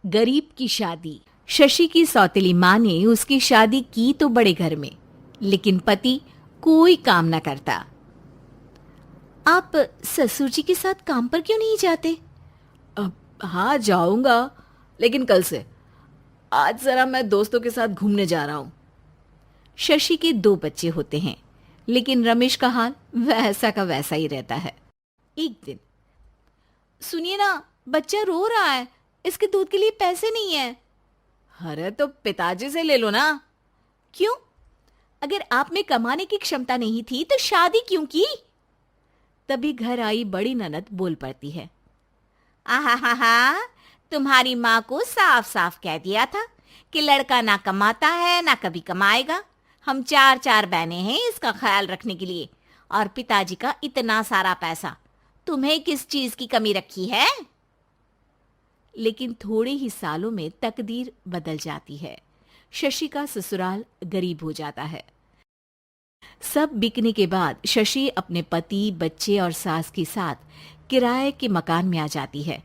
गरीब की शादी। शशि की सौतेली माँ ने उसकी शादी की तो बड़े घर में, लेकिन पति कोई काम न करता। आप ससुर जी के साथ काम पर क्यों नहीं जाते? अब हाँ जाऊंगा, लेकिन कल से। आज जरा मैं दोस्तों के साथ घूमने जा रहा हूँ। शशि के 2 बच्चे होते हैं, लेकिन रमेश का हाल वैसा का वैसा ही रहता है। एक दिन, सुनिए ना, बच्चा रो रहा है, इसके दूध के लिए पैसे नहीं है। अरे तो पिताजी से ले लो ना। क्यों? अगर आप में कमाने की क्षमता नहीं थी तो शादी क्यों की? तभी घर आई बड़ी ननद बोल पड़ती है। आहा हा हा, तुम्हारी माँ को साफ साफ कह दिया था कि लड़का ना कमाता है ना कभी कमाएगा। हम 4 बहनें हैं इसका ख्याल रखने के लिए, और पिताजी का इतना सारा पैसा, तुम्हें किस चीज की कमी रखी है? लेकिन थोड़े ही सालों में तकदीर बदल जाती है। शशि का ससुराल गरीब हो जाता है। सब बिकने के बाद शशि अपने पति, बच्चे और सास के साथ किराए के मकान में आ जाती है।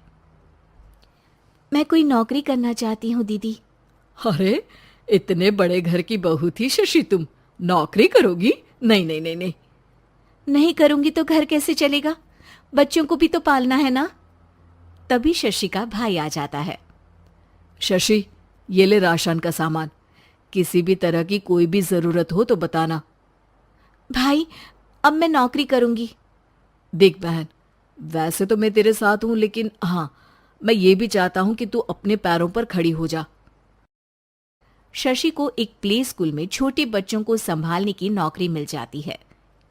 मैं कोई नौकरी करना चाहती हूँ दीदी। अरे इतने बड़े घर की बहू थी शशि, तुम नौकरी करोगी? नहीं नहीं नहीं नहीं। नहीं करूंगी तो घर कैसे चलेगा? बच्चों को भी तो पालना है ना। तभी शशि का भाई आ जाता है। शशि, ये ले राशन का सामान। किसी भी तरह की कोई भी जरूरत हो तो बताना। भाई, अब मैं नौकरी करूंगी। देख बहन, वैसे तो मैं तेरे साथ हूं, लेकिन हाँ, मैं ये भी चाहता हूं कि तू अपने पैरों पर खड़ी हो जा। शशि को एक प्ले स्कूल में छोटे बच्चों को संभालने की नौकरी मिल जाती है।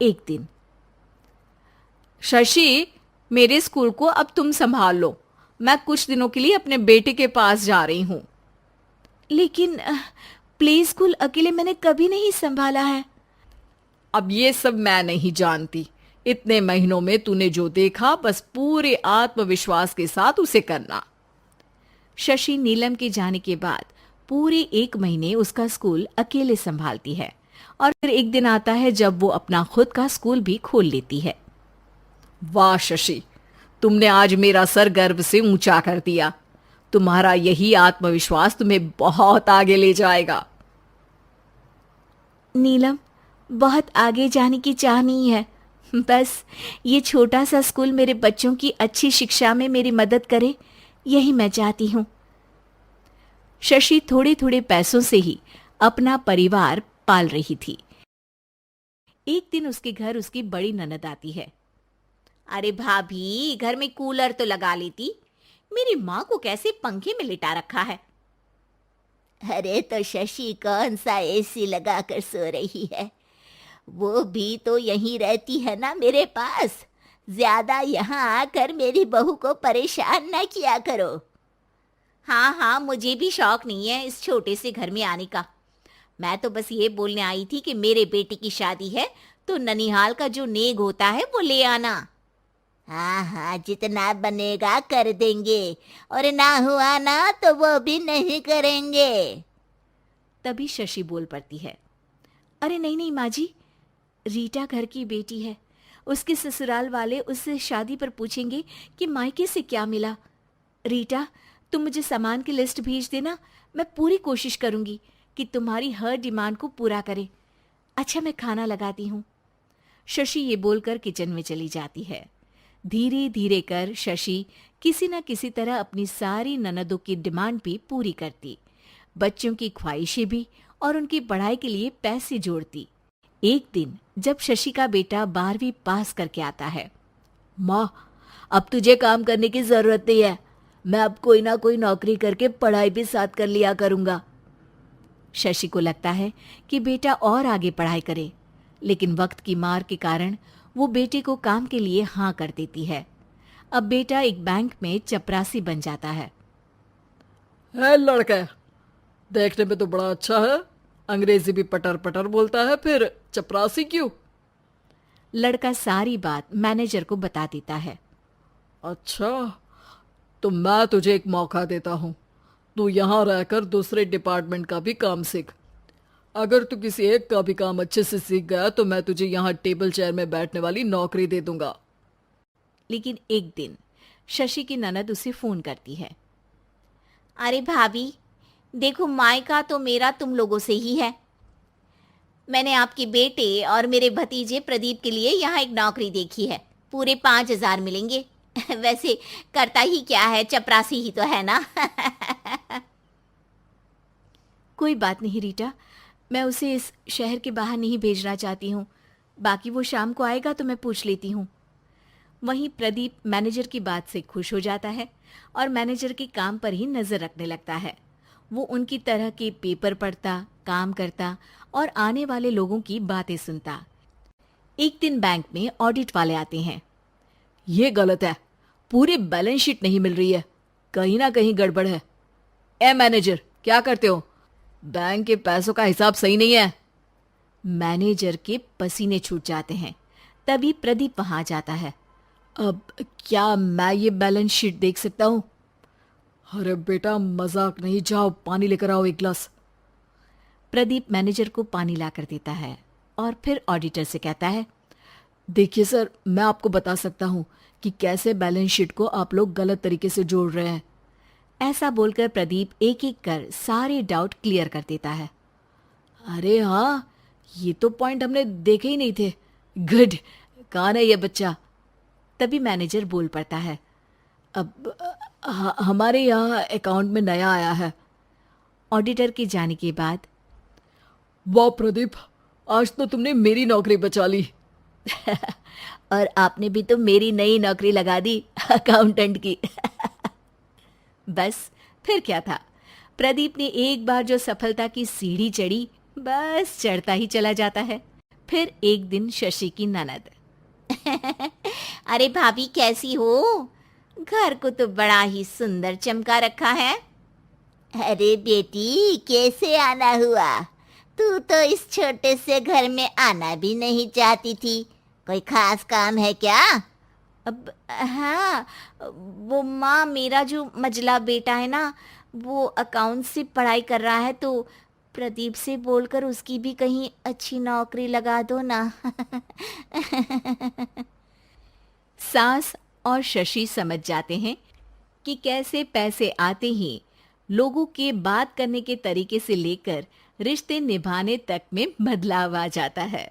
एक दिन, शशि, मेरे स्कूल को अब तुम संभाल लो। मैं कुछ दिनों के लिए अपने बेटे के पास जा रही हूं। लेकिन प्ले स्कूल अकेले मैंने कभी नहीं संभाला है। अब ये सब मैं नहीं जानती। इतने महीनों में तूने जो देखा, बस पूरे आत्मविश्वास के साथ उसे करना। शशि नीलम के जाने के बाद पूरे 1 महीने उसका स्कूल अकेले संभालती है, और फिर एक दिन आता है जब वो अपना खुद का स्कूल भी खोल लेती है। वाह शशि, तुमने आज मेरा सर गर्व से ऊंचा कर दिया। तुम्हारा यही आत्मविश्वास तुम्हें बहुत आगे ले जाएगा। नीलम, बहुत आगे जाने की चाह नहीं है। बस ये छोटा सा स्कूल मेरे बच्चों की अच्छी शिक्षा में मेरी मदद करे, यही मैं चाहती हूँ। शशि थोड़े थोड़े पैसों से ही अपना परिवार पाल रही थी। एक दिन उसके घर उसकी बड़ी ननद आती है। अरे भाभी, घर में कूलर तो लगा लेती, मेरी माँ को कैसे पंखे में लिटा रखा है? अरे तो शशि कौन सा एसी लगा कर सो रही है? वो भी तो यहीं रहती है ना मेरे पास। ज्यादा यहाँ आकर मेरी बहू को परेशान न किया करो। हाँ हाँ, मुझे भी शौक नहीं है इस छोटे से घर में आने का। मैं तो बस ये बोलने आई थी कि मेरे बेटे की शादी है तो ननिहाल का जो नेग होता है वो ले आना। हाँ हाँ, जितना बनेगा कर देंगे, और ना हुआ ना तो वो भी नहीं करेंगे। तभी शशि बोल पड़ती है। अरे नहीं नहीं माँ जी, रीटा घर की बेटी है। उसके ससुराल वाले उससे शादी पर पूछेंगे कि मायके से क्या मिला। रीटा, तुम मुझे सामान की लिस्ट भेज देना, मैं पूरी कोशिश करूंगी कि तुम्हारी हर डिमांड को पूरा करें। अच्छा, मैं खाना लगाती हूँ। शशि ये बोलकर किचन में चली जाती है। धीरे धीरे कर शशि किसी न किसी तरह अपनी सारी ननदों की डिमांड भी पूरी करती, बच्चों की ख्वाहिशें भी, और उनकी पढ़ाई के लिए पैसे जोड़ती। एक दिन जब शशि का बेटा 12वीं पास करके आता है। माँ, अब तुझे काम करने की जरूरत नहीं है। मैं अब कोई ना कोई नौकरी करके पढ़ाई भी साथ कर लिया करूंगा। शशि को लगता है कि बेटा और आगे पढ़ाई करे, लेकिन वक्त की मार के कारण वो बेटे को काम के लिए हाँ कर देती है। अब बेटा एक बैंक में चपरासी बन जाता है। लड़का देखने में तो बड़ा अच्छा है, अंग्रेजी भी पटर पटर बोलता है, फिर चपरासी क्यों? लड़का सारी बात मैनेजर को बता देता है। अच्छा, तो मैं तुझे एक मौका देता हूँ। तू यहाँ रहकर दूसरे डिपार्टमेंट का भी काम सीख। अगर तू किसी एक का भी काम अच्छे से सीख गया तो मैं तुझे यहाँ टेबल चेयर में बैठने वाली नौकरी दे दूंगा। लेकिन एक दिन शशि की ननद उसे फोन करती है। अरे भाभी, देखो मायका तो मेरा तुम लोगों से ही है। मैंने आपके बेटे और मेरे भतीजे प्रदीप के लिए यहाँ एक नौकरी देखी है, पूरे 5,000 मिलेंगे। वैसे करता ही क्या है, चपरासी ही तो है ना। कोई बात नहीं रीटा, मैं उसे इस शहर के बाहर नहीं भेजना चाहती हूँ। बाकी वो शाम को आएगा तो मैं पूछ लेती हूँ। वहीं प्रदीप मैनेजर की बात से खुश हो जाता है और मैनेजर के काम पर ही नजर रखने लगता है। वो उनकी तरह के पेपर पढ़ता, काम करता और आने वाले लोगों की बातें सुनता। एक दिन बैंक में ऑडिट वाले आते हैं। ये गलत है, पूरी बैलेंस शीट नहीं मिल रही है, कहीं ना कहीं गड़बड़ है। ए मैनेजर, क्या करते हो? बैंक के पैसों का हिसाब सही नहीं है। मैनेजर के पसीने छूट जाते हैं। तभी प्रदीप वहां जाता है। अब क्या मैं ये बैलेंस शीट देख सकता हूँ? अरे बेटा मजाक नहीं, जाओ पानी लेकर आओ एक गिलास। प्रदीप मैनेजर को पानी लाकर देता है और फिर ऑडिटर से कहता है, देखिए सर, मैं आपको बता सकता हूँ कि कैसे बैलेंस शीट को आप लोग गलत तरीके से जोड़ रहे हैं। ऐसा बोलकर प्रदीप एक एक कर सारे डाउट क्लियर कर देता है। अरे हाँ, ये तो पॉइंट हमने देखे ही नहीं थे। गुड, कौन है ये बच्चा? तभी मैनेजर बोल पड़ता है, अब हमारे यहाँ अकाउंट में नया आया है। ऑडिटर के जाने के बाद, वाह प्रदीप, आज तो तुमने मेरी नौकरी बचा ली। और आपने भी तो मेरी नई नौकरी लगा दी अकाउंटेंट की। बस फिर क्या था, प्रदीप ने एक बार जो सफलता की सीढ़ी चढ़ी, बस चढ़ता ही चला जाता है। फिर एक दिन शशि की ननद, अरे भाभी कैसी हो? घर को तो बड़ा ही सुंदर चमका रखा है। अरे बेटी, कैसे आना हुआ? तू तो इस छोटे से घर में आना भी नहीं चाहती थी। कोई खास काम है क्या? अब हाँ, वो माँ, मेरा जो मजला बेटा है ना, वो अकाउंट से पढ़ाई कर रहा है, तो प्रदीप से बोलकर उसकी भी कहीं अच्छी नौकरी लगा दो ना। सास और शशि समझ जाते हैं कि कैसे पैसे आते ही लोगों के बात करने के तरीके से लेकर रिश्ते निभाने तक में बदलाव आ जाता है।